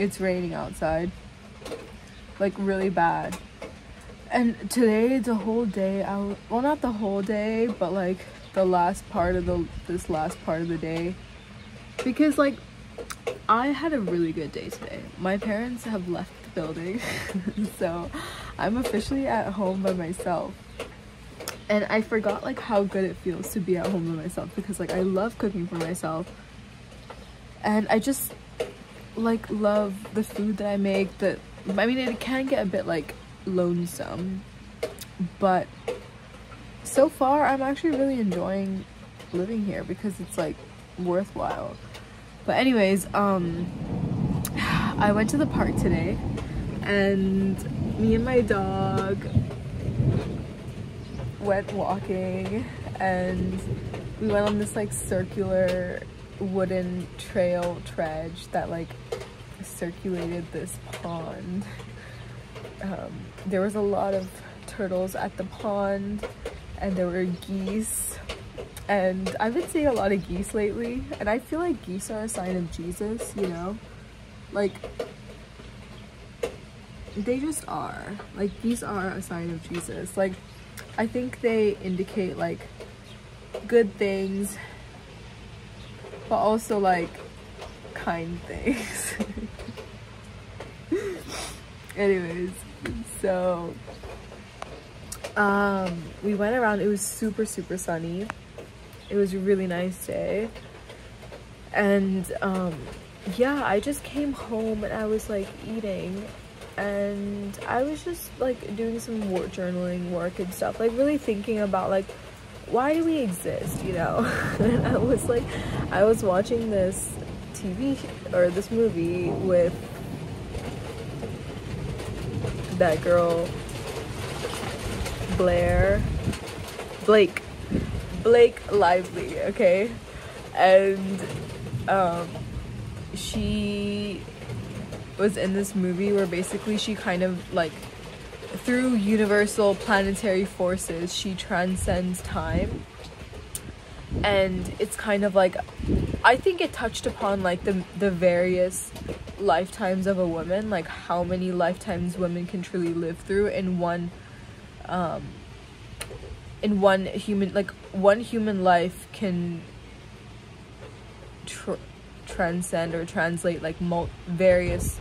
it's raining outside, like really bad. And today, the whole day, well, not the whole day, but like the last part of this last part of the day, because like I had a really good day today. My parents have left the building, so I'm officially at home by myself. And I forgot like how good it feels to be at home by myself, because like I love cooking for myself, and I just like love the food that I make. I mean, it can get a bit like lonesome, but so far I'm actually really enjoying living here because it's like worthwhile. But anyways, I went to the park today, and me and my dog went walking, and we went on this like circular wooden trail dredge that like circulated this pond. There was a lot of turtles at the pond, and there were geese, and I've been seeing a lot of geese lately, and I feel like geese are a sign of Jesus, you know, like they just are. Like geese are a sign of Jesus. Like I think they indicate like good things, but also like kind things. Anyways, so we went around. It was super sunny. It was a really nice day, and yeah, I just came home and I was like eating, and I was just like doing some journaling work and stuff, like really thinking about like why do we exist, you know. And I was watching this this movie with that girl Blake Lively, okay, and she was in this movie where basically she kind of like, through universal planetary forces, she transcends time. And it's kind of like, I think it touched upon like the various lifetimes of a woman, like how many lifetimes women can truly live through in one human, like one human life can transcend or translate like various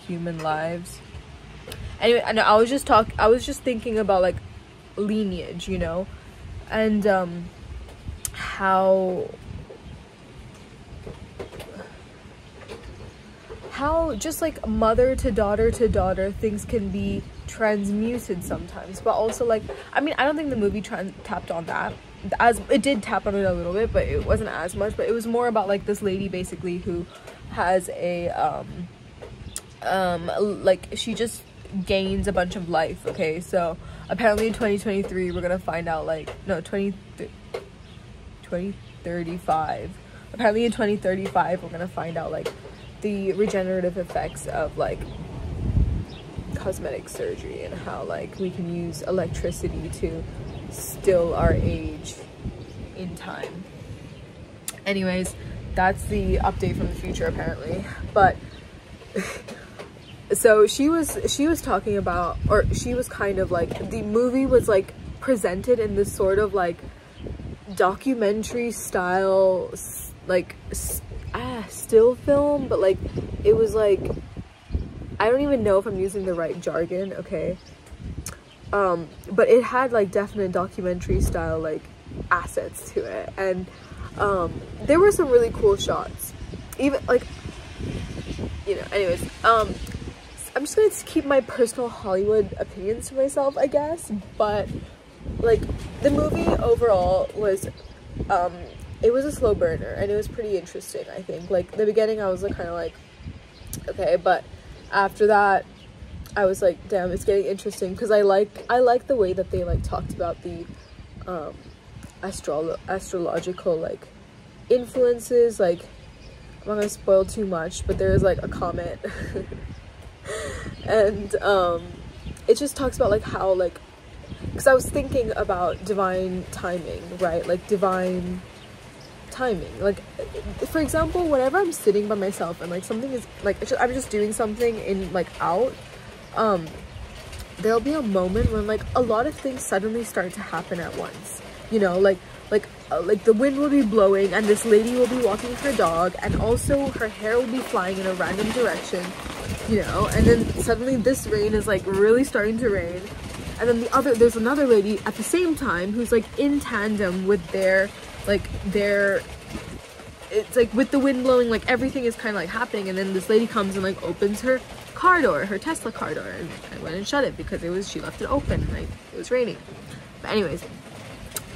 human lives. Anyway, and I was just thinking about like lineage, you know, and how just like mother to daughter things can be transmuted sometimes, but also like, I mean, I don't think the movie tapped on that, as it did tap on it a little bit, but it wasn't as much. But it was more about like this lady basically who has a like she just gains a bunch of life. Okay, so apparently in 2023 we're gonna find out, like, no, 2035, apparently in 2035 we're gonna find out like the regenerative effects of like cosmetic surgery, and how like we can use electricity to still our age in time. Anyways, that's the update from the future apparently. But so she was talking about, or she was kind of like, the movie was like presented in this sort of like documentary style, like still film, but like it was like, I don't even know if I'm using the right jargon, okay, but it had like definite documentary style like assets to it, and there were some really cool shots, even like, you know. Anyways, I'm just gonna keep my personal Hollywood opinions to myself, I guess, but like the movie overall was it was a slow burner, and it was pretty interesting. I think like the beginning I was like kind of like okay, but after that I was like, damn, it's getting interesting, because I like the way that they like talked about the astrological like influences. Like, I'm not gonna spoil too much, but there's like a comet and it just talks about like how, like, because I was thinking about divine timing, right, like divine timing. Like, for example, whenever I'm sitting by myself and like something is like I'm just doing something in like out, there'll be a moment when like a lot of things suddenly start to happen at once, you know, like the wind will be blowing and this lady will be walking her dog, and also her hair will be flying in a random direction, you know, and then suddenly this rain is like really starting to rain, and then there's another lady at the same time who's like in tandem with it's like with the wind blowing, like everything is kind of like happening, and then this lady comes and like opens her car door, her Tesla car door, and I went and shut it because she left it open and like it was raining. But anyways,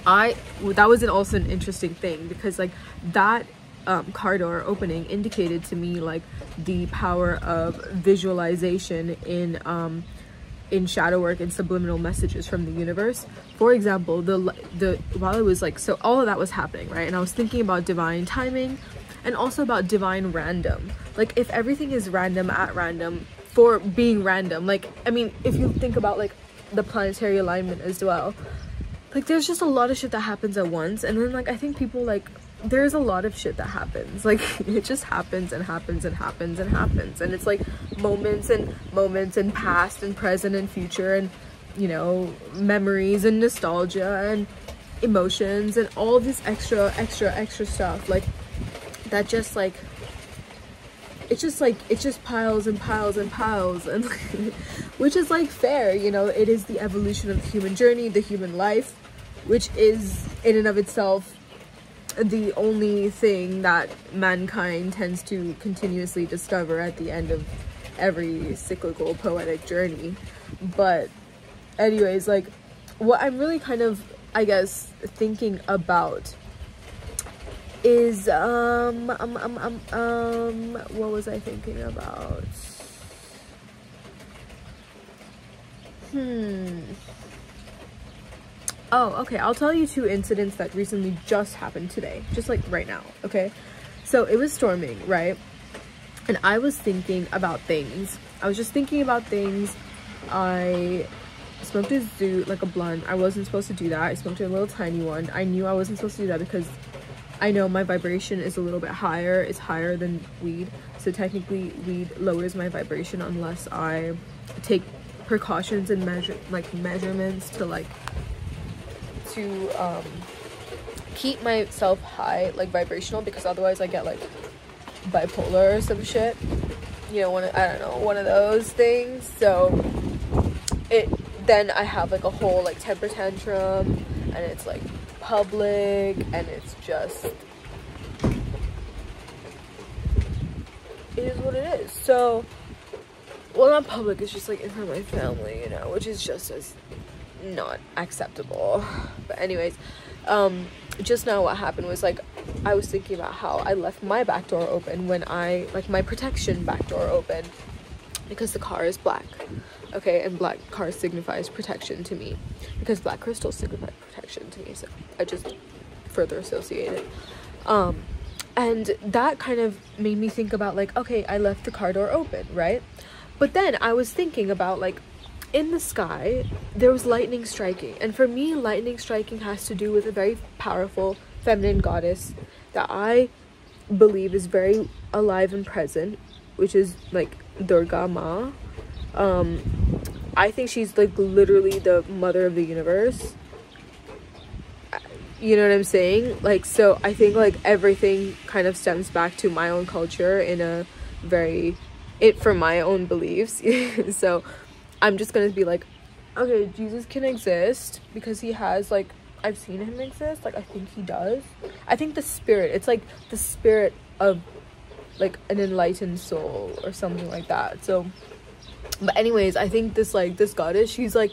that was also an interesting thing, because like that car door opening indicated to me like the power of visualization in shadow work and subliminal messages from the universe. For example, while it was like, so all of that was happening, right, and I was thinking about divine timing and also about divine random. Like, if everything is random at random for being random, like, I mean, if you think about like the planetary alignment as well, like there's just a lot of shit that happens at once, and then like I think people like, there's a lot of shit that happens, like it just happens and happens and happens and happens, and it's like moments and past and present and future, and you know, memories and nostalgia and emotions and all this extra stuff, like that just like it just piles and piles and piles, and which is like fair, you know, it is the evolution of the human journey, the human life, which is in and of itself the only thing that mankind tends to continuously discover at the end of every cyclical poetic journey. But anyways, like what I'm really kind of, I guess, thinking about is what was I thinking about? Oh, okay, I'll tell you two incidents that recently just happened today, just like right now, okay? So it was storming, right? And I was thinking about things. I was just thinking about things. I smoked a zoot, like a blunt. I wasn't supposed to do that. I smoked a little tiny one. I knew I wasn't supposed to do that because I know my vibration is a little bit higher. It's higher than weed. So technically weed lowers my vibration unless I take precautions and measurements to keep myself high, like vibrational, because otherwise I get like bipolar or some shit, you know, I don't know, one of those things. So then I have like a whole like temper tantrum, and it's like public, and it's just, it is what it is. So, well, not public, it's just like in front of my family, you know, which is just as not acceptable. But anyways, just now what happened was like I was thinking about how I left my back door open when my protection back door open, because the car is black, okay, and black car signifies protection to me, because black crystals signify protection to me, so I just further associate it. And that kind of made me think about like, okay, I left the car door open, right? But then I was thinking about like, in the sky there was lightning striking, and for me lightning striking has to do with a very powerful feminine goddess that I believe is very alive and present, which is like Durga Ma. I think she's like literally the mother of the universe, you know what I'm saying? Like, so I think like everything kind of stems back to my own culture in a very from my own beliefs. So I'm just gonna be like, okay, Jesus can exist because he has, like, I've seen him exist, like I think he does. I think the spirit, it's like the spirit of like an enlightened soul or something like that. So but anyways, I think this goddess, she's like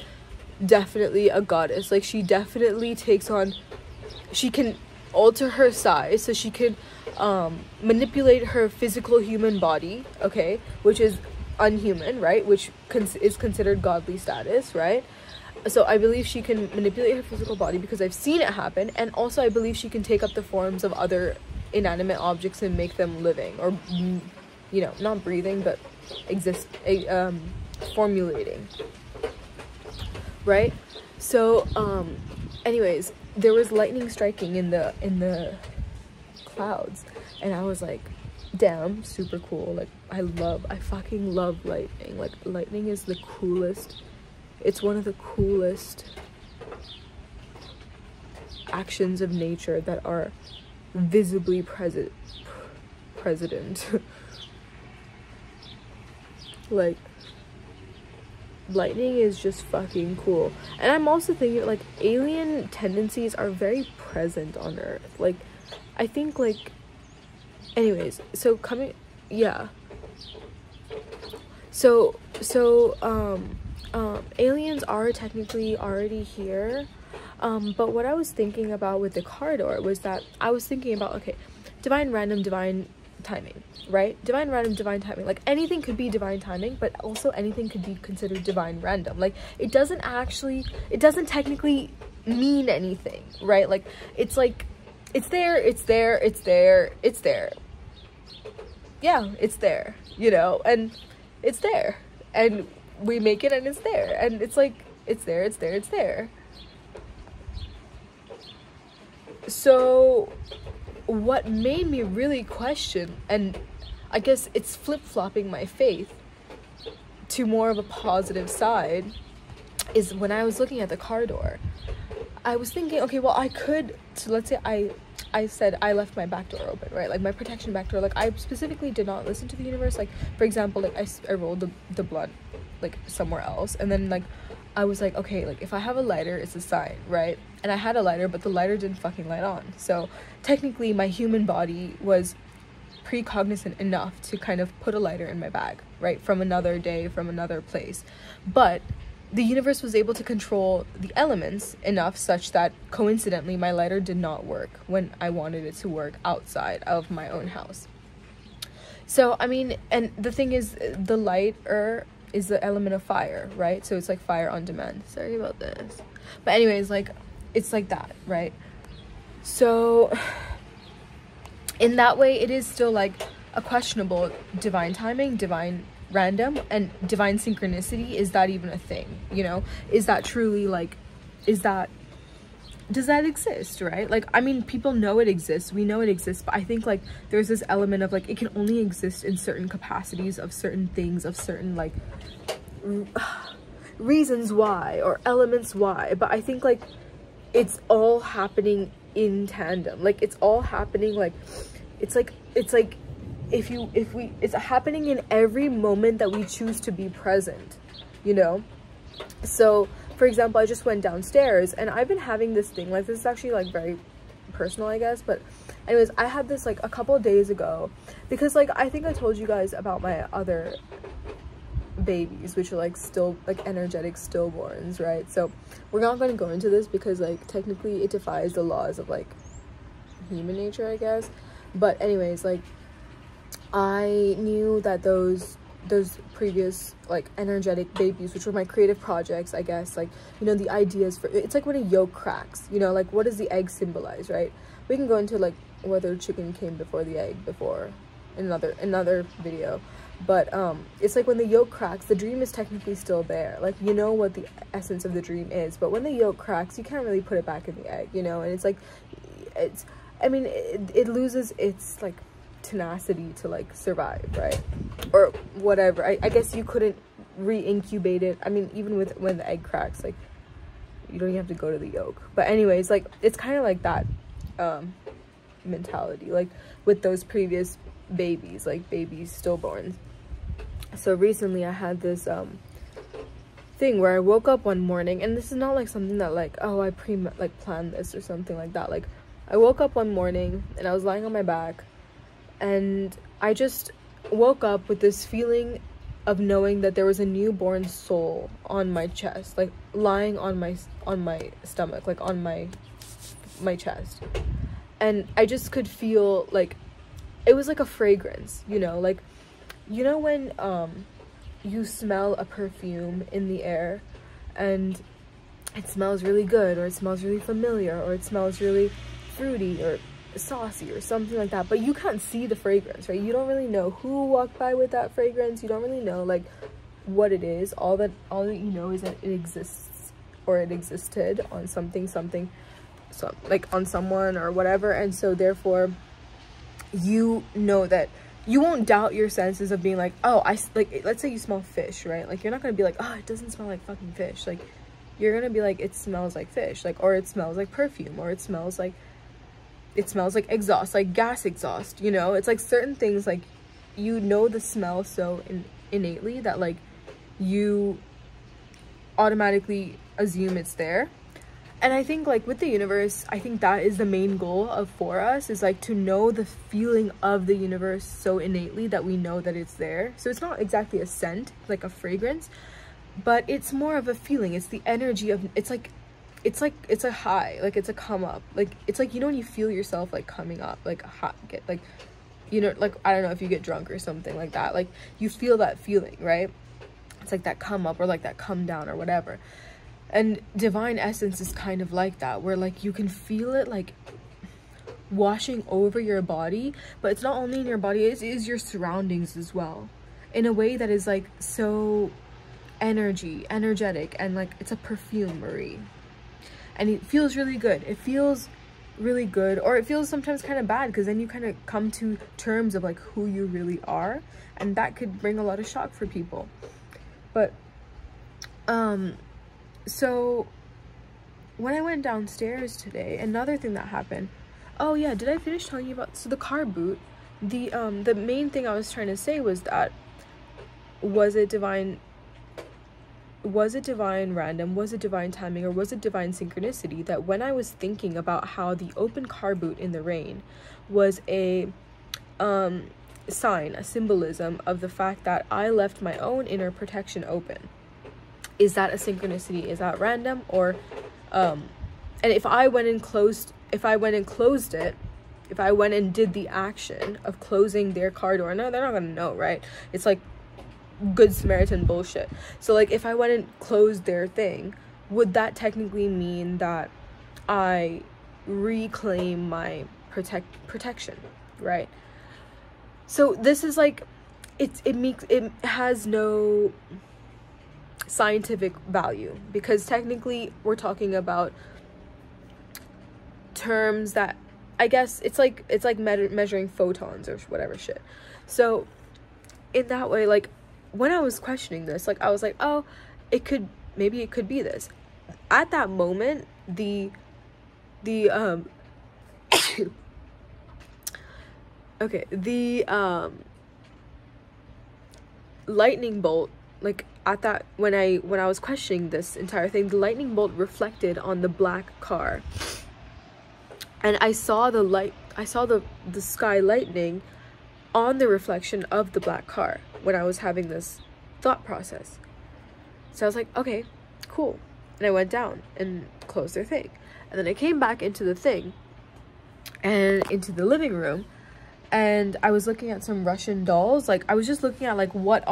definitely a goddess. Like she definitely takes on, she can alter her size, so she can manipulate her physical human body, okay, which is unhuman, right, which is considered godly status, right? So I believe she can manipulate her physical body because I've seen it happen, and also I believe she can take up the forms of other inanimate objects and make them living, or you know, not breathing but formulating, right? So anyways, there was lightning striking in the clouds, and I was like, damn, super cool. Like I fucking love lightning. Like lightning is the coolest, it's one of the coolest actions of nature that are visibly present. Like lightning is just fucking cool. And I'm also thinking like alien tendencies are very present on Earth. Like I think like, anyways, so coming, yeah, so aliens are technically already here, but what I was thinking about with the car door was that I was thinking about, okay, divine random, divine timing, right? Divine random, divine timing. Like anything could be divine timing, but also anything could be considered divine random. Like it doesn't technically mean anything, right? Like it's like it's there, yeah, it's there, you know, and it's there, and we make it, and it's there, and it's like it's there. So what made me really question, and I guess it's flip-flopping my faith to more of a positive side, is when I was looking at the car door, I was thinking, okay, well, I could, so let's say I said I left my back door open, right? Like my protection back door, like I specifically did not listen to the universe. Like for example, like I rolled the blunt like somewhere else, and then like I was like, okay, like if I have a lighter, it's a sign, right? And I had a lighter, but the lighter didn't fucking light on. So technically my human body was precognizant enough to kind of put a lighter in my bag, right? From another day, from another place. But the universe was able to control the elements enough such that coincidentally my lighter did not work when I wanted it to work outside of my own house. So, I mean, and the thing is, the lighter is the element of fire, right? So it's like fire on demand. Sorry about this. But anyways, like, it's like that, right? So in that way, it is still like a questionable divine timing, divine random, and divine synchronicity. Is that even a thing, you know? Is that truly like, does that exist, right? Like, I mean, people know it exists, we know it exists, but I think like there's this element of like it can only exist in certain capacities of certain things, of certain like reasons why, or elements why. But I think like it's all happening in tandem, like it's all happening, like it's happening in every moment that we choose to be present, you know? So for example, I just went downstairs and I've been having this thing, like this is actually like very personal, I guess, but anyways, I had this like a couple of days ago, because like I think I told you guys about my other babies, which are like still like energetic stillborns, right? So we're not going to go into this because like technically it defies the laws of like human nature, I guess. But anyways, like I knew that those previous like energetic babies, which were my creative projects, I guess, like, you know, the ideas for it's like when a yolk cracks, you know, like what does the egg symbolize, right? We can go into like whether chicken came before the egg before in another video, but it's like when the yolk cracks, the dream is technically still there, like, you know what the essence of the dream is, but when the yolk cracks, you can't really put it back in the egg, you know? And it's like, I mean, it loses its like tenacity to like survive, right? Or whatever. I guess you couldn't re-incubate it. I mean, even with when the egg cracks, like you don't even have to go to the yolk. But anyways, like it's kind of like that mentality, like with those previous babies, like babies stillborns. So recently I had this thing where I woke up one morning, and this is not like something that like, oh, I planned this or something like that. Like I woke up one morning and I was lying on my back, and I just woke up with this feeling of knowing that there was a newborn soul on my chest, like lying on my stomach, like on my chest. And I just could feel like it was like a fragrance, you know, like, you know when you smell a perfume in the air and it smells really good, or it smells really familiar, or it smells really fruity or saucy or something like that, but you can't see the fragrance, right? You don't really know who walked by with that fragrance. You don't really know like what it is. All that you know is that it exists, or it existed on something, so like on someone or whatever. And so therefore you know that you won't doubt your senses of being like, oh, like, let's say you smell fish, right? Like, you're not gonna be like, oh, it doesn't smell like fucking fish. Like, you're gonna be like, it smells like fish, like, or it smells like perfume, or it smells like exhaust, like gas exhaust, you know? It's like certain things, like, you know the smell so innately that like you automatically assume it's there. And I think like with the universe, I think that is the main goal for us, is like to know the feeling of the universe so innately that we know that it's there. So it's not exactly a scent, like a fragrance, but it's more of a feeling. It's the energy of, it's a high, like it's a come up, like it's like, you know, when you feel yourself like coming up, like hot, get like, you know, like, I don't know if you get drunk or something like that, like you feel that feeling, right? It's like that come up or like that come down or whatever. And divine essence is kind of like that, where like you can feel it like washing over your body, but it's not only in your body, it is your surroundings as well, in a way that is like so energetic, and like it's a perfumery, and it feels really good. It feels really good, or it feels sometimes kind of bad, because then you kind of come to terms of like who you really are, and that could bring a lot of shock for people. But so when I went downstairs today, another thing that happened, oh yeah, did I finish telling you about, so the car boot, the main thing I was trying to say was that, was it divine random, was it divine timing, or was it divine synchronicity that when I was thinking about how the open car boot in the rain was a sign, a symbolism of the fact that I left my own inner protection open? Is that a synchronicity? Is that random? Or and if I went and closed it, if I went and did the action of closing their car door, no, they're not gonna know, right? It's like Good Samaritan bullshit. So like if I went and closed their thing, would that technically mean that I reclaim my protection, right? So this is like, it has no scientific value, because technically we're talking about terms that, I guess it's like measuring photons or whatever shit. So in that way, like when I was questioning this, like I was like, oh, maybe it could be this. At that moment, the okay, the lightning bolt, like at that, when I was questioning this entire thing, the lightning bolt reflected on the black car, and I saw the sky lightning on the reflection of the black car when I was having this thought process. So I was like, okay, cool. And I went down and closed their thing, and then I came back into the thing and into the living room, and I was looking at some Russian dolls. Like I was just looking at like what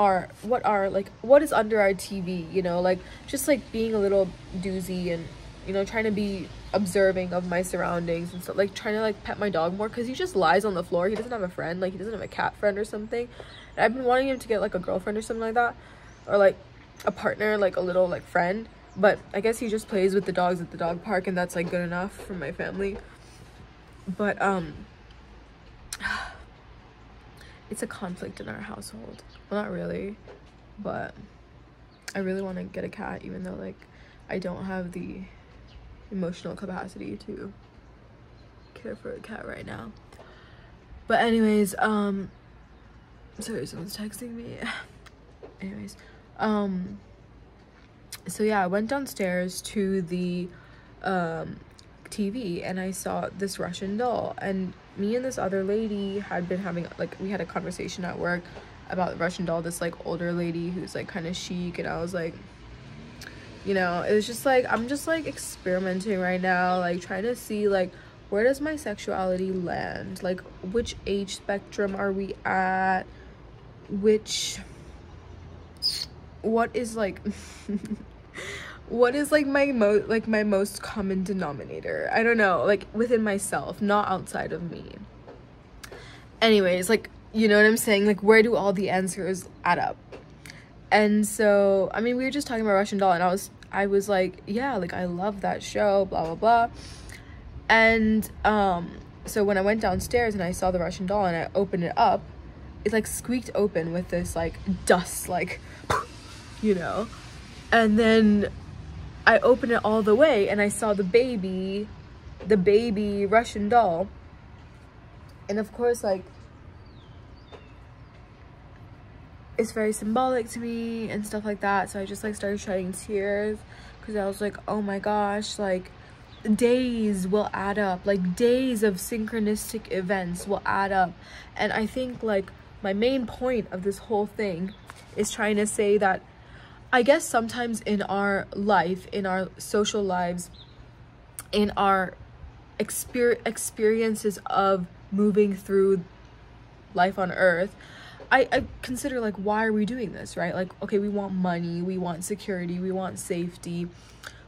is under our TV, you know, like just like being a little doozy, and you know, trying to be observing of my surroundings and stuff, like trying to like pet my dog more, because he just lies on the floor. He doesn't have a friend, like he doesn't have a cat friend or something, and I've been wanting him to get like a girlfriend or something like that, or like a partner, like a little like friend, but I guess he just plays with the dogs at the dog park, and that's like good enough for my family. But it's a conflict in our household. Well, not really, but I really want to get a cat, even though like I don't have the emotional capacity to care for a cat right now. But anyways, sorry, someone's texting me. Anyways, so yeah, I went downstairs to the TV, and I saw this Russian doll, and me and this other lady had been having, like, we had a conversation at work about the Russian doll, this like older lady who's like kind of chic, and I was like, you know, it was just like, I'm just like experimenting right now, like trying to see like where does my sexuality land, like which age spectrum are we at, what is like what is like my most common denominator, I don't know, like within myself, not outside of me. Anyways, like, you know what I'm saying, like where do all the answers add up? And so, I mean, we were just talking about Russian doll, and I was like, yeah, like I love that show, blah blah blah. And so when I went downstairs and I saw the Russian doll and I opened it up, it like squeaked open with this like dust, like, you know, and then I opened it all the way and I saw the baby Russian doll. And of course, like, it's very symbolic to me and stuff like that. So I just like started shedding tears because I was like, oh my gosh, like days will add up, like days of synchronistic events will add up. And I think like my main point of this whole thing is trying to say that I guess sometimes in our life, in our social lives, in our experiences of moving through life on earth, I consider like, why are we doing this, right? Like, okay, we want money, we want security, we want safety,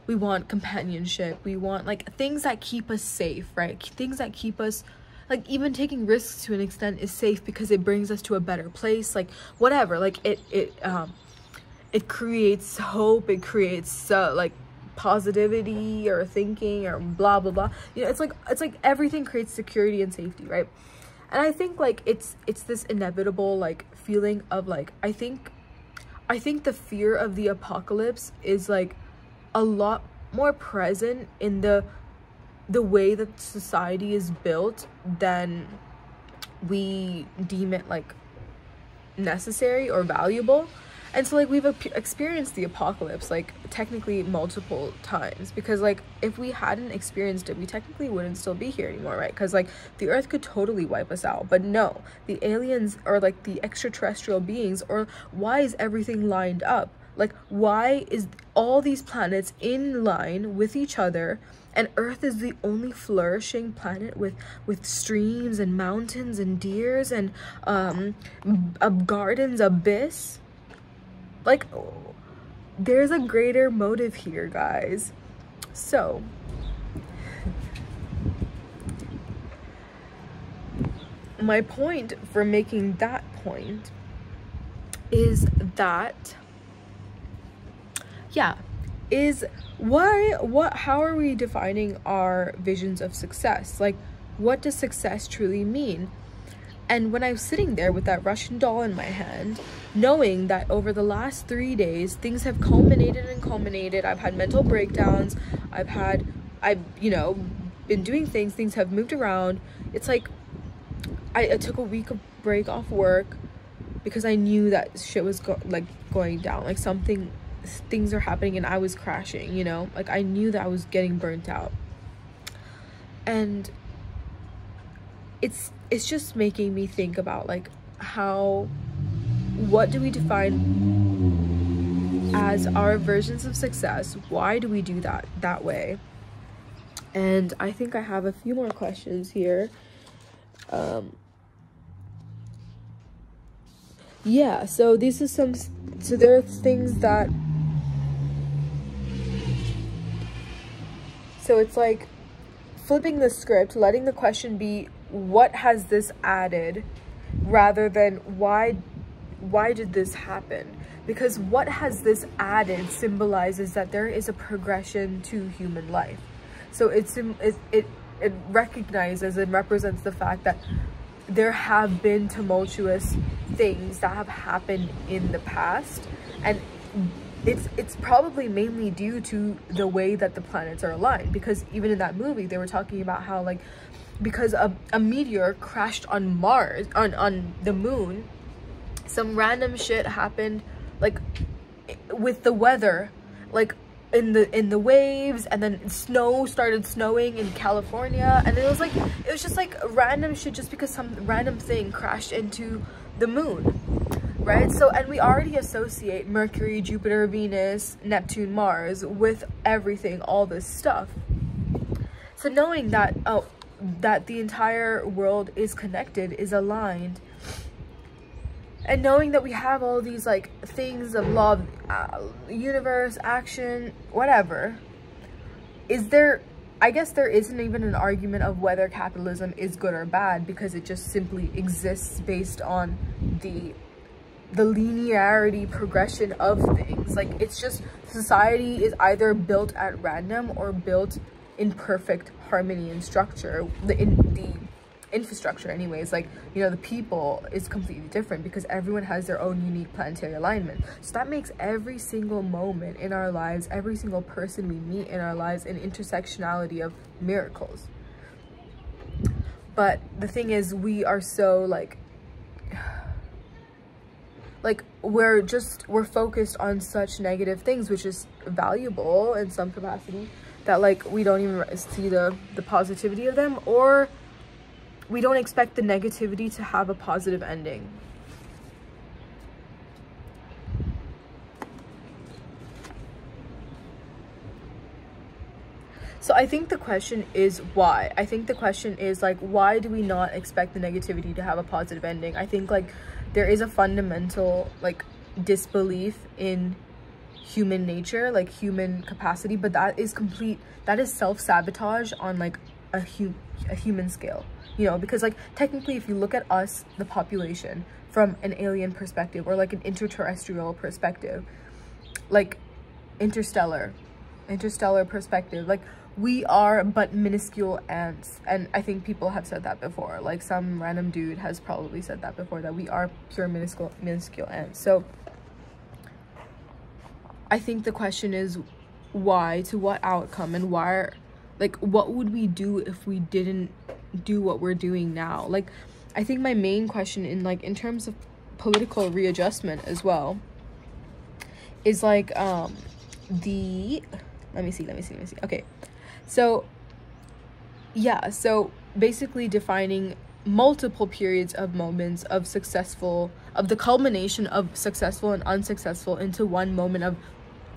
we want companionship, we want like things that keep us safe, right? Things that keep us, like, even taking risks to an extent is safe because it brings us to a better place, like whatever. Like it creates hope, it creates like positivity or thinking or blah blah blah, you know. It's like everything creates security and safety, right? And I think like it's this inevitable like feeling of like, I think the fear of the apocalypse is like a lot more present in the way that society is built than we deem it like necessary or valuable. And so like we've experienced the apocalypse like technically multiple times, because like if we hadn't experienced it, we technically wouldn't still be here anymore, right? Because like the earth could totally wipe us out. But no, the aliens or like the extraterrestrial beings, or why is everything lined up? Like, why is all these planets in line with each other, and Earth is the only flourishing planet with streams and mountains and deers and a garden's abyss? Like, there's a greater motive here, guys. So my point for making that point is that, yeah, is how are we defining our visions of success? Like, what does success truly mean? And when I was sitting there with that Russian doll in my hand, knowing that over the last 3 days, things have culminated and culminated, I've had mental breakdowns, I've, you know, been doing things have moved around. It's like, I took a week of break off work because I knew that shit was going down. Like, things are happening and I was crashing, you know? Like, I knew that I was getting burnt out. And it's just making me think about like what do we define as our versions of success? Why do we do that way? And I think I have a few more questions here. Yeah, so these are so there are things that, so it's like flipping the script, letting the question be, what has this added, rather than why did this happen? Because what has this added symbolizes that there is a progression to human life. So it recognizes and represents the fact that there have been tumultuous things that have happened in the past, and it's probably mainly due to the way that the planets are aligned. Because even in that movie, they were talking about how, like, because a meteor crashed on Mars, on the moon, some random shit happened, like, with the weather, like, in the waves, and then started snowing in California, and it was just like random shit just because some random thing crashed into the moon, right? So, and we already associate Mercury, Jupiter, Venus, Neptune, Mars with everything, all this stuff. So knowing that, that the entire world is connected, is aligned, and knowing that we have all these like things of love, universe, action, whatever, I guess there isn't even an argument of whether capitalism is good or bad, because it just simply exists based on the linearity progression of things. Like, it's just society is either built at random or built in perfect harmony and structure, the infrastructure anyways, like, you know, the people is completely different because everyone has their own unique planetary alignment. So that makes every single moment in our lives, every single person we meet in our lives, an intersectionality of miracles. But the thing is, we are so like we're focused on such negative things, which is valuable in some capacity, that like we don't even see the positivity of them, or we don't expect the negativity to have a positive ending. So I think the question is why. I think the question is like, why do we not expect the negativity to have a positive ending? I think like there is a fundamental like disbelief in human nature, like human capacity, but that is self-sabotage on like a human scale, you know, because like technically if you look at us, the population, from an alien perspective or like an interterrestrial perspective, like interstellar perspective, like we are but minuscule ants. And I think people have said that before, like some random dude has probably said that before, that we are pure minuscule ants. So I think the question is why, to what outcome, and why, like what would we do if we didn't do what we're doing now? Like I think my main question in terms of political readjustment as well is like let me see. Okay, so yeah, so basically defining multiple periods of moments of the culmination of successful and unsuccessful into one moment of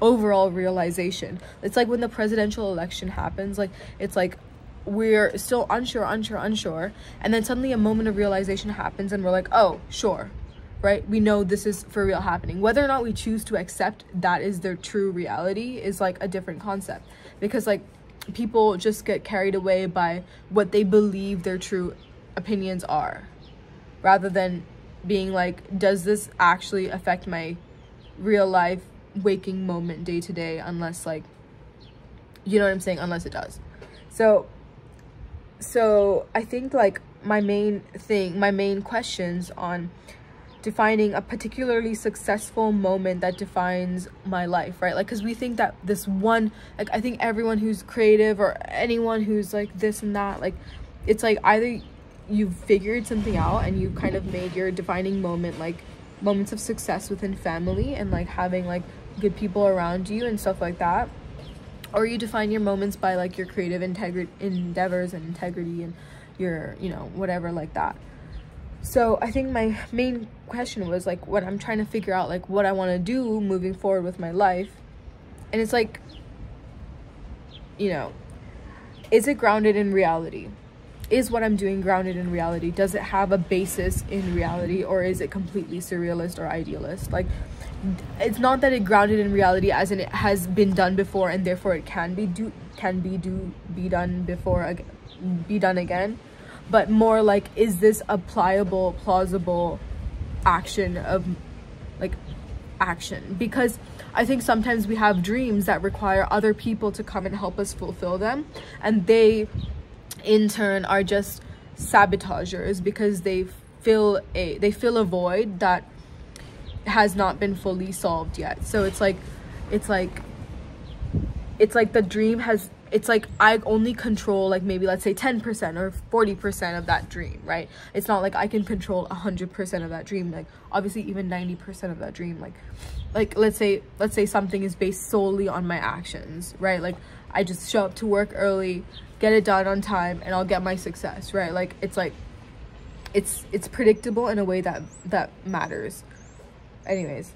overall realization. It's like when the presidential election happens, like it's like we're still unsure, and then suddenly a moment of realization happens and we're like, oh sure, right, we know this is for real happening. Whether or not we choose to accept that is their true reality is like a different concept, because like people just get carried away by what they believe their true opinions are, rather than being like, does this actually affect my real life waking moment day to day? Unless, like, you know what I'm saying, unless it does. So I think like my main questions on defining a particularly successful moment that defines my life, right? Like, because we think that this one, like I think everyone who's creative or anyone who's like this and that, like it's like either you've figured something out and you've kind of made your defining moment like moments of success within family and like having like good people around you and stuff like that, or you define your moments by like your creative endeavors and integrity and your, you know, whatever like that. So I think my main question was like, what I'm trying to figure out, like what I want to do moving forward with my life, and it's like, you know, is it grounded in reality? Is what I'm doing grounded in reality? Does it have a basis in reality, or is it completely surrealist or idealist? Like, it's not that it grounded in reality as in it has been done before and therefore it can be done again, but more like, is this a pliable, plausible action of like action? Because I think sometimes we have dreams that require other people to come and help us fulfill them, and they in turn are just sabotagers because they fill a void that has not been fully solved yet. So it's like the dream has, it's like I only control like maybe let's say 10% or 40% of that dream, right? It's not like I can control 100% of that dream, like obviously even 90% of that dream. Like let's say something is based solely on my actions, right? Like I just show up to work early, get it done on time, and I'll get my success, right? Like it's predictable in a way that matters. Anyways,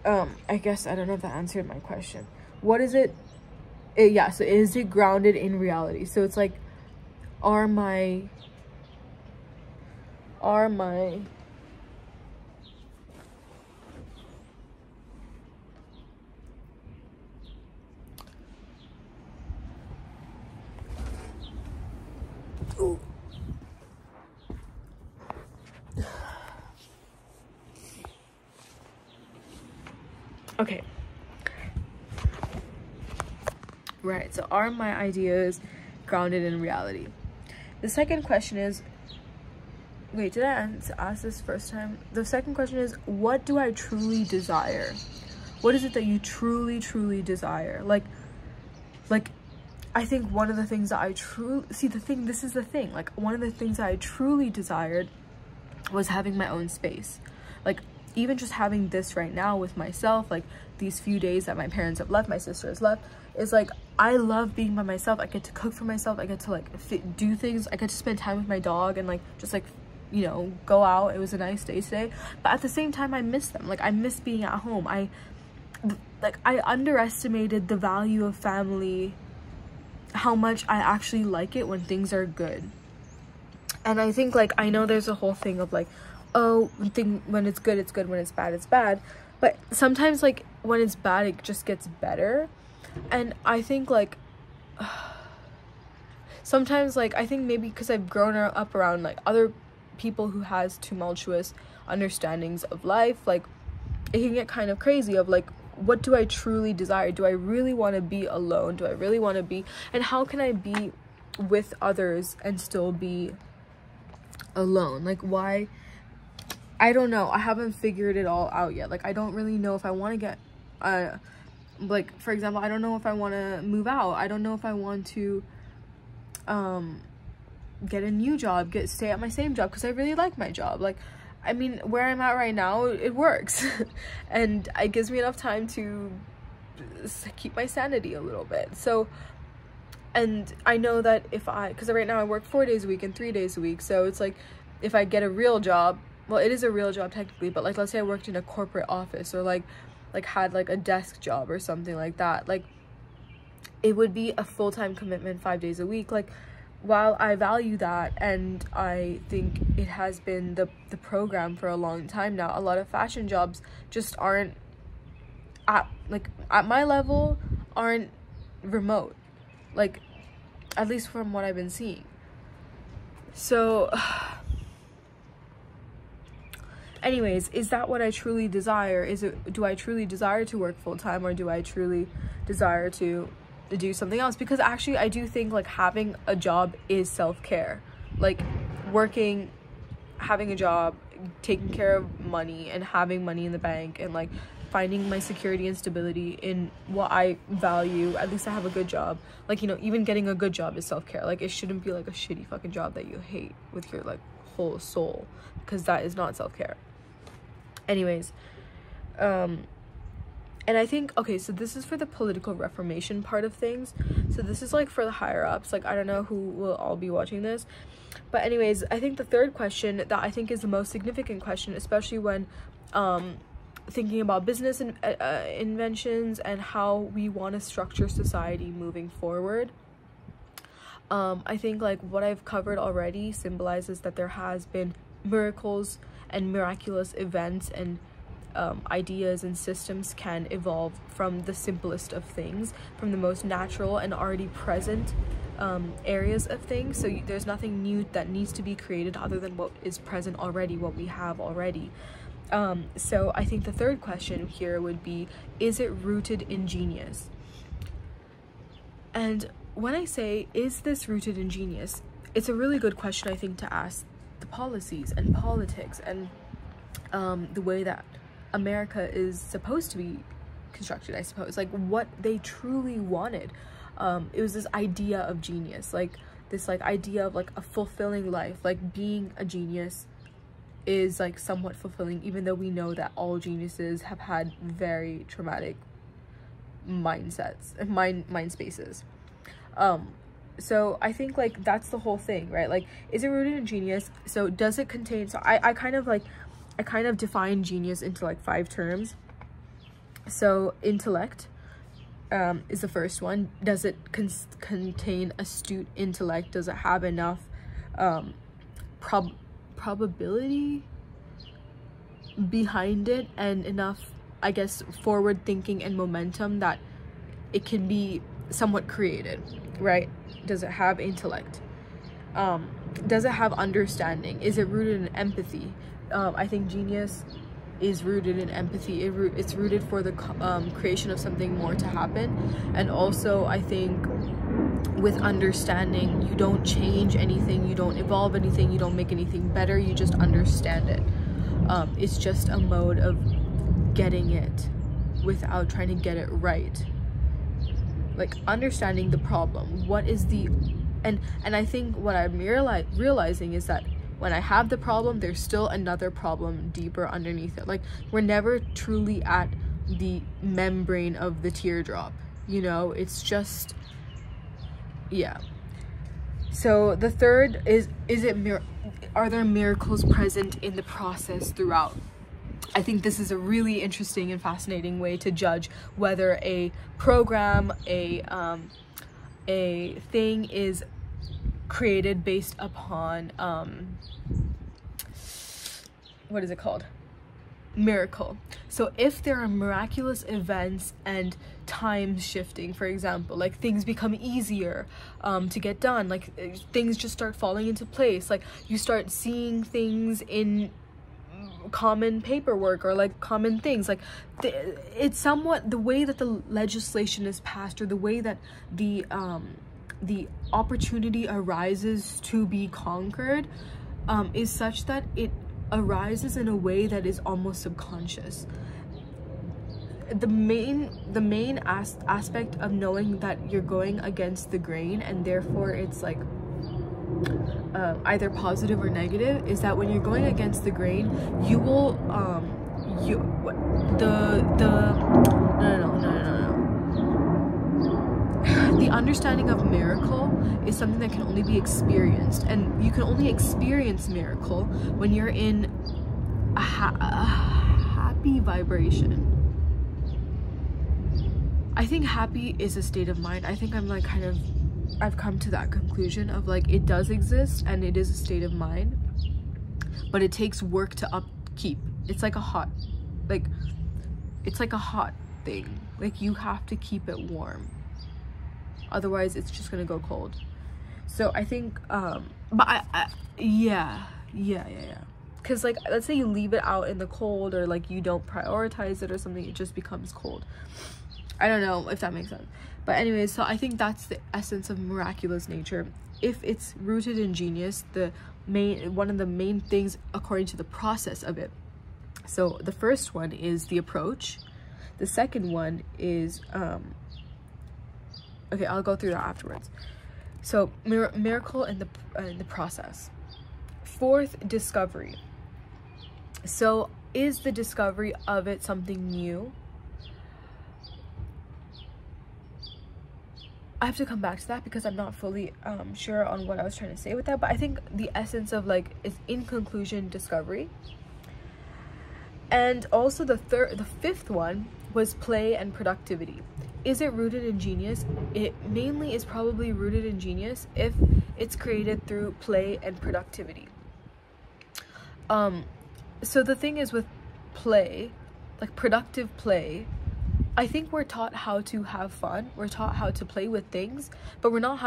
I guess I don't know if that answered my question. What is it? Yeah, so is it grounded in reality? So it's like, are my ooh. Okay. Right, so are my ideas grounded in reality? The second question is, wait, did I ask this first time? The second question is, what do I truly desire? What is it that you truly, truly desire? Like, I think one of the things that I truly, this is the thing, like, one of the things that I truly desired was having my own space. Like, even just having this right now with myself, like, these few days that my parents have left, my sister has left, is like, I love being by myself. I get to cook for myself. I get to, like, do things. I get to spend time with my dog and, like, just, like, you know, go out. It was a nice day today. But at the same time, I miss them. Like, I miss being at home. I underestimated the value of family, how much I actually like it when things are good. And I think, like, I know there's a whole thing of, like, oh, when it's good, it's good. When it's bad, it's bad. But sometimes, like, when it's bad, it just gets better. And I think, like, sometimes, like, I think maybe because I've grown up around, like, other people who has tumultuous understandings of life, like, it can get kind of crazy of, like, what do I truly desire? Do I really want to be alone? Do I really want to be, and how can I be with others and still be alone? Like, why? I don't know. I haven't figured it all out yet. Like, I don't really know if I want to get like, for example, I don't know if I want to move out. I don't know if I want to get a new job, stay at my same job, because I really like my job. Like, I mean, where I'm at right now, it works. And it gives me enough time to keep my sanity a little bit. So, and I know that because right now I work 4 days a week and 3 days a week. So it's like, if I get a real job, well, it is a real job technically, but, like, let's say I worked in a corporate office, or like had, like, a desk job or something like that. Like, it would be a full-time commitment 5 days a week. Like, while I value that, and I think it has been the program for a long time now, a lot of fashion jobs just aren't at my level, aren't remote, like, at least from what I've been seeing. So anyways, is that what I truly desire? Do I truly desire to work full-time, or do I truly desire to do something else? Because actually, I do think, like, having a job is self-care. Like, working, having a job, taking care of money, and having money in the bank, and, like, finding my security and stability in what I value. At least I have a good job. Like, you know, even getting a good job is self-care. Like, it shouldn't be, like, a shitty fucking job that you hate with your, like, whole soul, because that is not self-care. Anyways, and I think, okay, so this is for the political reformation part of things. So this is, like, for the higher ups. Like, I don't know who will all be watching this. But anyways, I think the third question that I think is the most significant question, especially when thinking about business and inventions and how we want to structure society moving forward. I think, like, what I've covered already symbolizes that there has been miracles and miraculous events, and ideas and systems can evolve from the simplest of things, from the most natural and already present areas of things. So there's nothing new that needs to be created other than what is present already, what we have already. So I think the third question here would be, is it rooted in genius? And when I say, is this rooted in genius, it's a really good question, I think, to ask the policies and politics and the way that America is supposed to be constructed, I suppose. Like, what they truly wanted. It was this idea of genius, like this, like, idea of, like, a fulfilling life. Like, being a genius is, like, somewhat fulfilling, even though we know that all geniuses have had very traumatic mindsets, mind spaces. So I think, like, that's the whole thing, right? Like, is it rooted in genius? So does it contain, so I kind of define genius into, like, 5 terms. So intellect is the first one. Does it contain astute intellect? Does it have enough probability behind it, and enough, I guess, forward thinking and momentum that it can be somewhat created, right? Does it have intellect? Does it have understanding? Is it rooted in empathy? I think genius is rooted in empathy. It's rooted for the creation of something more to happen. And also I think with understanding, you don't change anything, you don't evolve anything, you don't make anything better, you just understand it. It's just a mode of getting it without trying to get it right. Like understanding the problem, what is the, and I think what I'm realizing is that when I have the problem, there's still another problem deeper underneath it. Like we're never truly at the membrane of the teardrop, you know, it's just, yeah. So the third is are there miracles present in the process throughout? I think this is a really interesting and fascinating way to judge whether a program, a thing is created based upon what is it called? Miracle. So if there are miraculous events and time shifting, for example, like things become easier to get done, like things just start falling into place, like you start seeing things in common paperwork or like common things, like it's somewhat the way that the legislation is passed, or the way that the opportunity arises to be conquered is such that it arises in a way that is almost subconscious. The main aspect of knowing that you're going against the grain, and therefore it's like either positive or negative, is that when you're going against the grain, you will the understanding of miracle is something that can only be experienced, and you can only experience miracle when you're in a happy vibration. I think happy is a state of mind. I think I'm like I've come to that conclusion of like it does exist and it is a state of mind, but it takes work to upkeep. It's like a hot thing. Like you have to keep it warm, otherwise it's just gonna go cold. So I think but yeah, because like let's say you leave it out in the cold, or like you don't prioritize it or something, it just becomes cold. I don't know if that makes sense, but anyways, so I think that's the essence of miraculous nature. If it's rooted in genius, one of the main things according to the process of it. So the first one is the approach. The second one is okay, I'll go through that afterwards. So miracle in the process. Fourth, discovery. So is the discovery of it something new? I have to come back to that because I'm not fully sure on what I was trying to say with that, but I think the essence of like is, in conclusion, discovery. And also the fifth one was play and productivity. Is it rooted in genius? It mainly is probably rooted in genius if it's created through play and productivity. So the thing is with play, like productive play, I think we're taught how to have fun, we're taught how to play with things, but we're not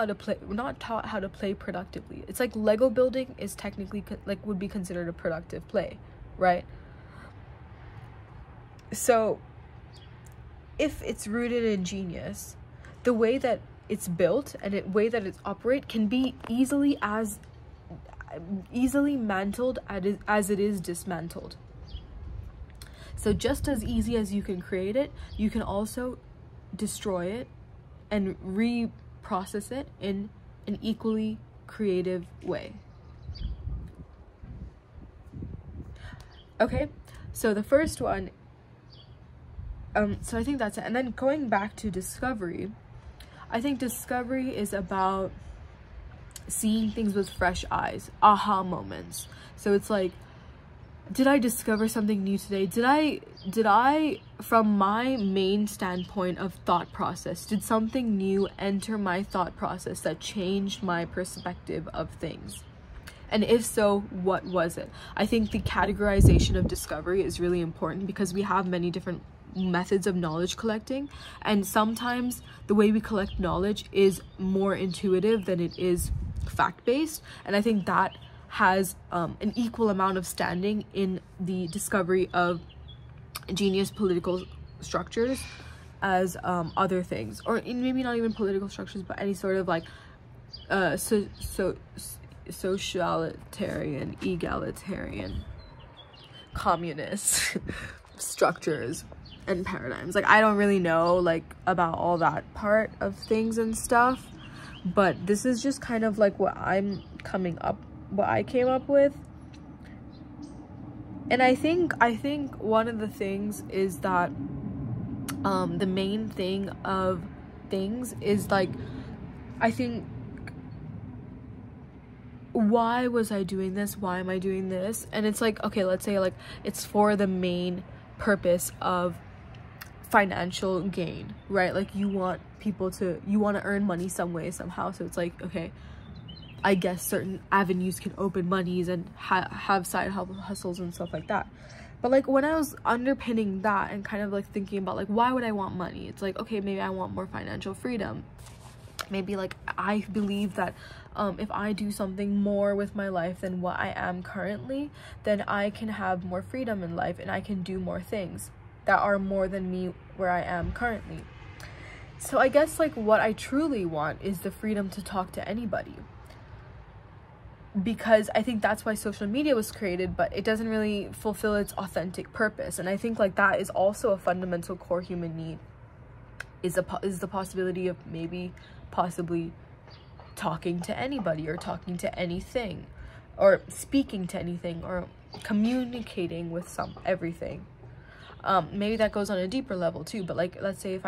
taught how to play productively. It's like Lego building is technically like would be considered a productive play, right? So if it's rooted in genius, the way that it's built and the way that it's operate can be easily mantled as it is dismantled. So just as easy as you can create it, you can also destroy it and reprocess it in an equally creative way. Okay, so the first one, so I think that's it. And then going back to discovery, I think discovery is about seeing things with fresh eyes, aha moments. So it's like, did I discover something new today? Did I, from my main standpoint of thought process, did something new enter my thought process that changed my perspective of things? And if so, what was it? I think the categorization of discovery is really important because we have many different methods of knowledge collecting, and sometimes the way we collect knowledge is more intuitive than it is fact-based, and I think that has an equal amount of standing in the discovery of genius political structures as other things, or maybe not even political structures, but any sort of like socialitarian, egalitarian, communist structures and paradigms. Like, I don't really know like about all that part of things and stuff, but this is just kind of like what I came up with. And I think one of the things is that the main thing of things is like, I think, why was I doing this? Why am I doing this? And it's like, okay, let's say like it's for the main purpose of financial gain, right? Like, you want to earn money some way, somehow. So it's like, okay, I guess certain avenues can open monies and have side hustles and stuff like that. But like, when I was underpinning that and kind of like thinking about like, why would I want money? It's like, okay, maybe I want more financial freedom. Maybe like I believe that if I do something more with my life than what I am currently, then I can have more freedom in life and I can do more things that are more than me where I am currently. So I guess like what I truly want is the freedom to talk to anybody, because I think that's why social media was created, but it doesn't really fulfill its authentic purpose. And I think like that is also a fundamental core human need, is the possibility of possibly talking to anybody, or talking to anything, or speaking to anything, or communicating with everything. Maybe that goes on a deeper level too, but like, let's say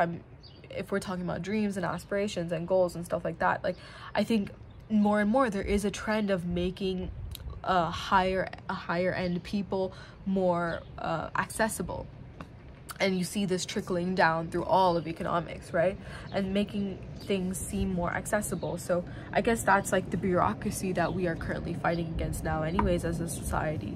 if we're talking about dreams and aspirations and goals and stuff like that, like I think more and more there is a trend of making higher end people more accessible. And you see this trickling down through all of economics, right? And making things seem more accessible. So I guess that's like the bureaucracy that we are currently fighting against now anyways as a society.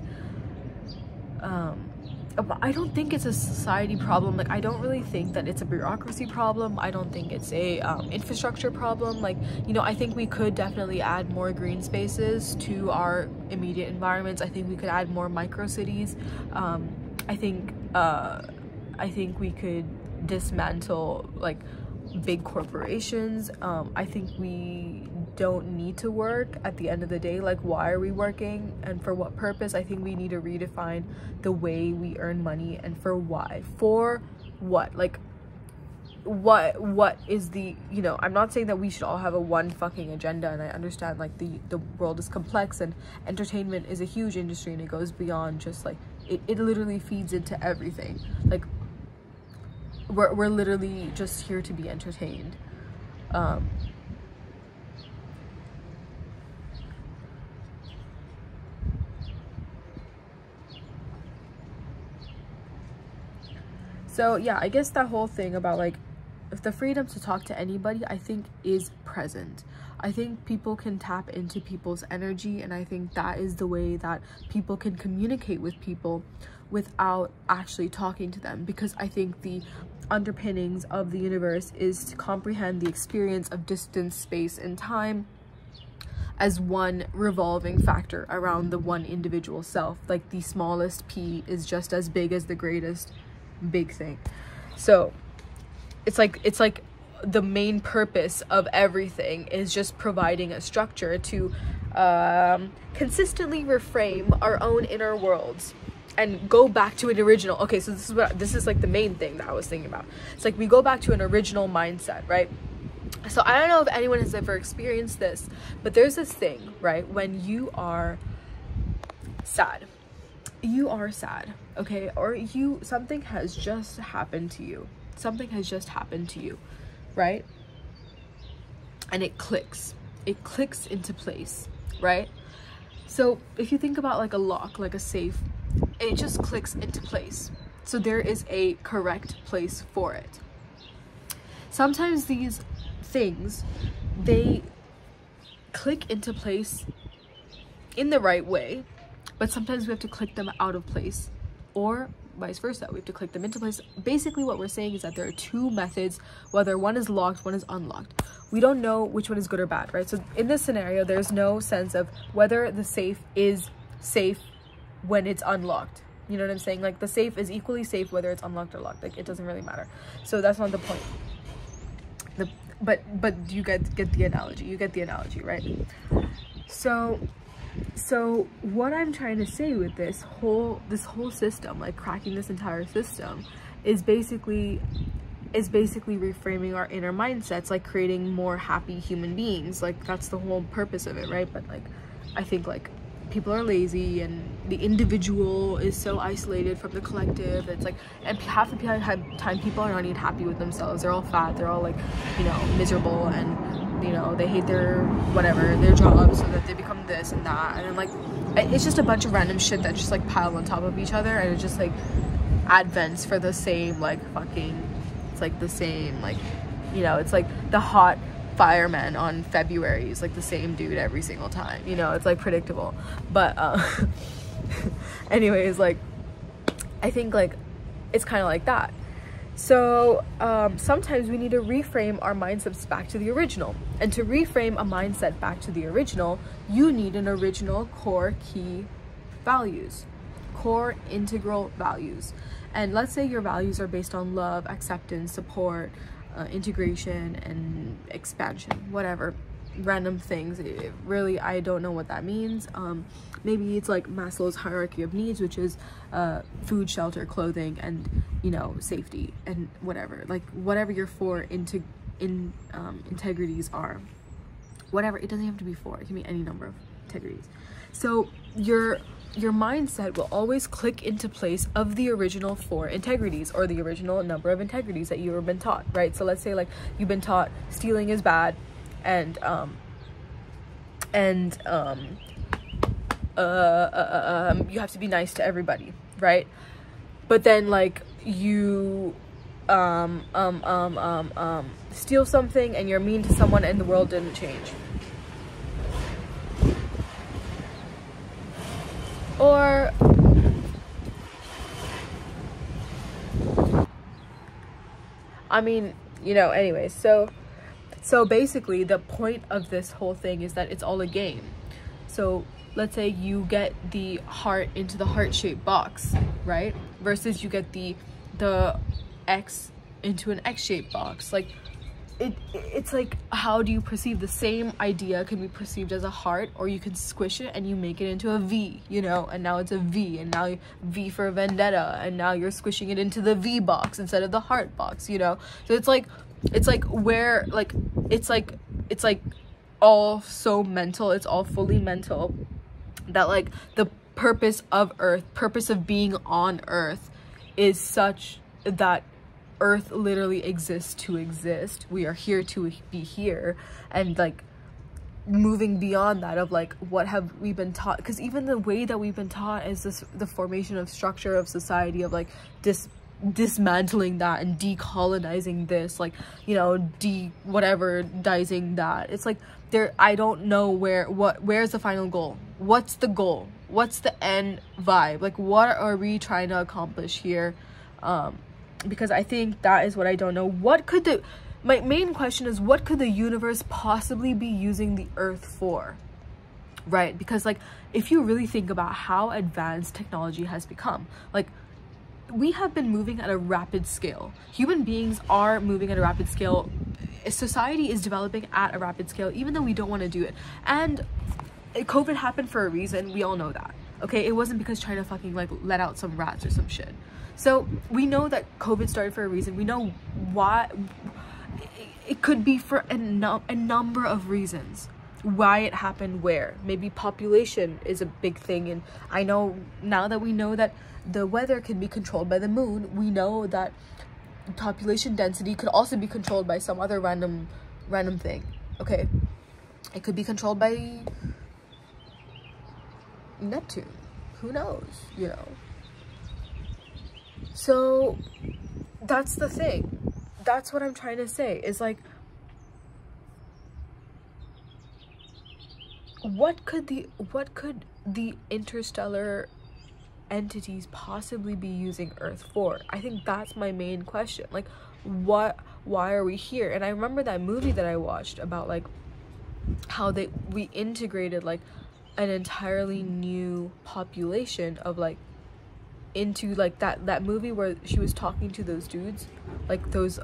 I don't think it's a society problem. Like, I don't really think that it's a bureaucracy problem. I don't think it's a infrastructure problem. Like, you know, I think we could definitely add more green spaces to our immediate environments. I think we could add more micro cities. I think we could dismantle like big corporations. I think we don't need to work at the end of the day. Like, why are we working and for what purpose? I think we need to redefine the way we earn money, and for why, for what, like what is the, you know, I'm not saying that we should all have a one fucking agenda, and I understand like the world is complex and entertainment is a huge industry and it goes beyond just like it literally feeds into everything. Like, we're literally just here to be entertained. So yeah, I guess that whole thing about like the freedom to talk to anybody, I think is present. I think people can tap into people's energy, and I think that is the way that people can communicate with people without actually talking to them, because I think the underpinnings of the universe is to comprehend the experience of distance, space, and time as one revolving factor around the one individual self. Like, the smallest p is just as big as the greatest big thing. So it's like the main purpose of everything is just providing a structure to consistently reframe our own inner worlds and go back to an original. Okay, so this is like the main thing that I was thinking about. It's like we go back to an original mindset, right? So I don't know if anyone has ever experienced this, but there's this thing, right, when you are sad, okay, or something has just happened to you, right? And it clicks into place, right? So if you think about like a lock, like a safe, it just clicks into place. So there is a correct place for it. Sometimes these things, they click into place in the right way, but sometimes we have to click them out of place, or vice versa. We have to click them into place. Basically what we're saying is that there are two methods, whether one is locked, one is unlocked. We don't know which one is good or bad, right? So in this scenario, there's no sense of whether the safe is safe when it's unlocked, You know what I'm saying? Like, the safe is equally safe whether it's unlocked or locked. Like, it doesn't really matter. So that's not the point. But you get the analogy. You get the analogy, right? So what I'm trying to say with this whole system, like cracking this entire system, is basically reframing our inner mindsets, like creating more happy human beings. Like, that's the whole purpose of it, right? But like, I think like people are lazy, and the individual is so isolated from the collective. It's like, and half the time people are not even happy with themselves. They're all fat, they're all like, you know, miserable, and you know, they hate their job, so that they become this and that, and then like, it's just a bunch of random shit that just like piled on top of each other, and it just like advents for the same like fucking, it's like the same, like, you know, it's like the hot fireman on February is like the same dude every single time, you know, it's like predictable. But anyways, like, I think like it's kind of like that. So sometimes we need to reframe our mindsets back to the original, and to reframe a mindset back to the original, you need an original core key values, core integral values. And let's say your values are based on love, acceptance, support, integration, and expansion, whatever random things. Really, I don't know what that means. Maybe it's like Maslow's hierarchy of needs, which is food, shelter, clothing, and, you know, safety, and whatever, like whatever your four integrities are, whatever. It doesn't have to be four, it can be any number of integrities. So your mindset will always click into place of the original four integrities, or the original number of integrities that you've been taught, right? So let's say like you've been taught stealing is bad, and you have to be nice to everybody, right? But then like you steal something and you're mean to someone, and the world didn't change. Or I mean, you know, anyway, so basically the point of this whole thing is that it's all a game. So let's say you get the heart into the heart-shaped box, right? Versus you get the X into an X-shaped box. Like, it's like, how do you perceive the same idea? Can be perceived as a heart, or you can squish it and you make it into a V, you know, and now it's a V, and now V for vendetta, and now you're squishing it into the V box instead of the heart box, you know. So it's like where, like, it's like all so mental, it's all fully mental, that like the purpose of Earth, purpose of being on Earth, is such that Earth literally exists to exist. We are here to be here, and like moving beyond that of like, what have we been taught? Because even the way that we've been taught is the formation of structure of society, of like dismantling that and decolonizing this, like, you know, whatever-dizing that. It's like, I don't know where's the final goal? What's the goal? What's the end vibe? Like, what are we trying to accomplish here? Because I think that is what I don't know. My main question is, what could the universe possibly be using the Earth for? Right? Because like, if you really think about how advanced technology has become, like, we have been moving at a rapid scale. Human beings are moving at a rapid scale. Society is developing at a rapid scale, even though we don't want to do it. And COVID happened for a reason. We all know that. Okay? It wasn't because China fucking like let out some rats or some shit. So we know that COVID started for a reason. We know why. It could be for a number of reasons why it happened. Where maybe population is a big thing, and I know now that we know that the weather can be controlled by the moon, we know that population density could also be controlled by some other random thing. Okay, it could be controlled by Neptune, who knows, you know. So that's the thing. That's what I'm trying to say, is like, what could the interstellar entities possibly be using Earth for? I think that's my main question. Like, why are we here? And I remember that movie that I watched about like how we integrated like an entirely new population of like into like that movie where she was talking to those dudes, like those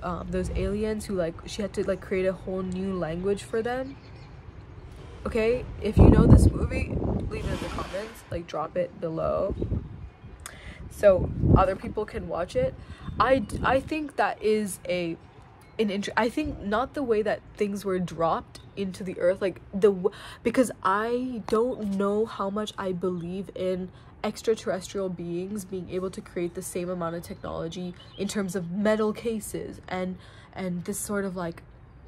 aliens who like she had to like create a whole new language for them. Okay, if you know this movie, leave it in the comments, like drop it below so other people can watch it. I think that is I think not the way that things were dropped into the earth, like because I don't know how much I believe in extraterrestrial beings being able to create the same amount of technology in terms of metal cases and this sort of like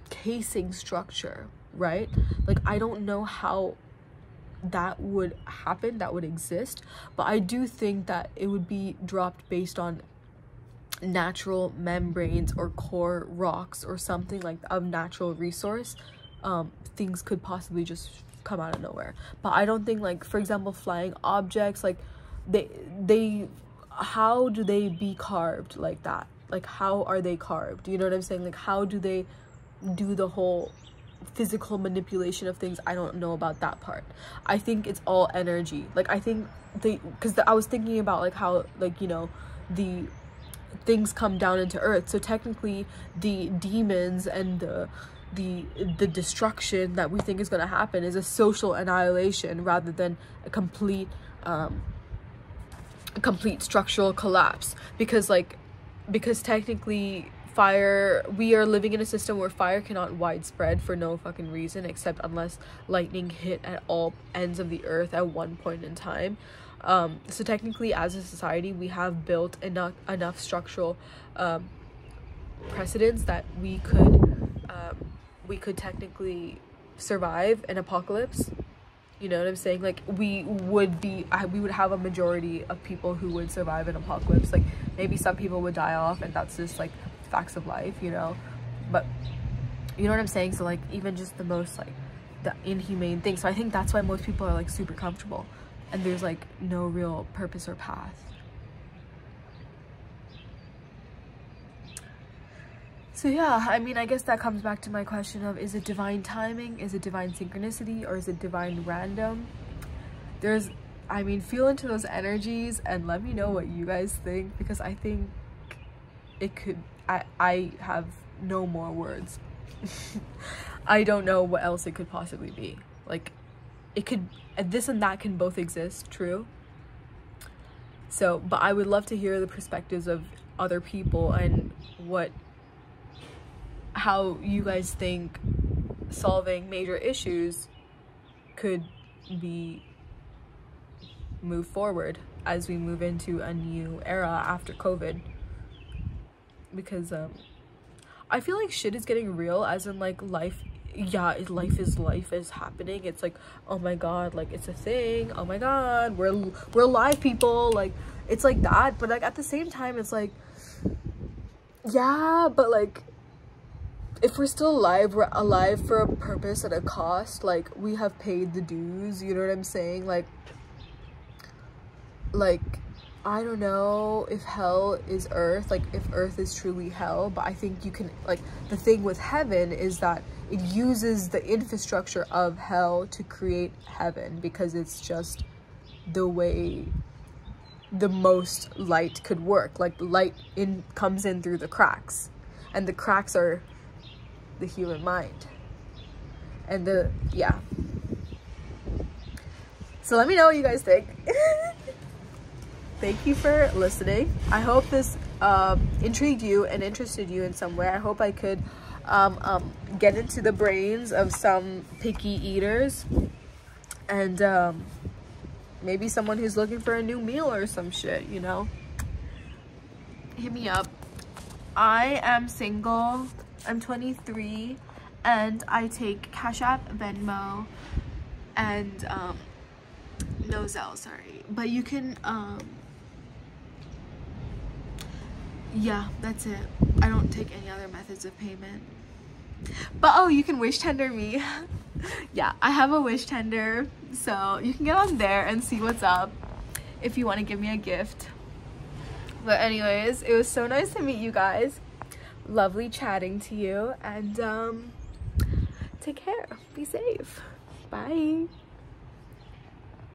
casing structure, right? Like I don't know how that would happen, that would exist, but I do think that it would be dropped based on natural membranes or core rocks or something like of natural resource. Things could possibly just come out of nowhere, but I don't think, like, for example, flying objects, like they how do they be carved like that? Like, how are they carved? You know what I'm saying? Like, how do they do the whole physical manipulation of things? I don't know about that part. I think it's all energy. Like, I think because I was thinking about like how, like, you know, the things come down into earth, so technically the demons and the destruction that we think is going to happen is a social annihilation rather than a complete structural collapse, because technically we are living in a system where fire cannot widespread for no fucking reason except unless lightning hit at all ends of the earth at one point in time. So technically, as a society, we have built enough structural precedents that we could technically survive an apocalypse. You know what I'm saying? Like, we would have a majority of people who would survive an apocalypse. Like, maybe some people would die off, and that's just like facts of life, you know. But you know what I'm saying? So like, even just the most like the inhumane thing. So I think that's why most people are like super comfortable, and there's like no real purpose or path. So yeah, I mean, I guess that comes back to my question of, is it divine timing, is it divine synchronicity, or is it divine random? I mean, feel into those energies and let me know what you guys think, because I think it could, I have no more words. I don't know what else it could possibly be. Like, it could, this and that can both exist, true. So, but I would love to hear the perspectives of other people and how you guys think solving major issues could be moved forward as we move into a new era after COVID. Because I feel like shit is getting real, as in like life is happening. It's like, oh my god, like it's a thing, oh my god, we're alive, people, like it's like that. But like at the same time, it's like, yeah, but like if we're still alive, we're alive for a purpose and a cost. Like, we have paid the dues, you know what I'm saying? Like I don't know if hell is earth, like if earth is truly hell, but I think you can, like, the thing with heaven is that it uses the infrastructure of hell to create heaven, because it's just the way the most light could work. Like, light comes in through the cracks, and the cracks are the human mind. And yeah, so let me know what you guys think. Thank you for listening. I hope this intrigued you and interested you in some way. I hope I could get into the brains of some picky eaters, and maybe someone who's looking for a new meal or some shit, you know. Hit me up. I am single, I'm 23, and I take Cash App, Venmo, and no Zelle, sorry. But you can yeah, that's it. I don't take any other methods of payment. But oh, you can wish tender me. Yeah, I have a wish tender, so you can get on there and see what's up if you want to give me a gift. But anyways, it was so nice to meet you guys. Lovely chatting to you, and take care. Be safe. Bye.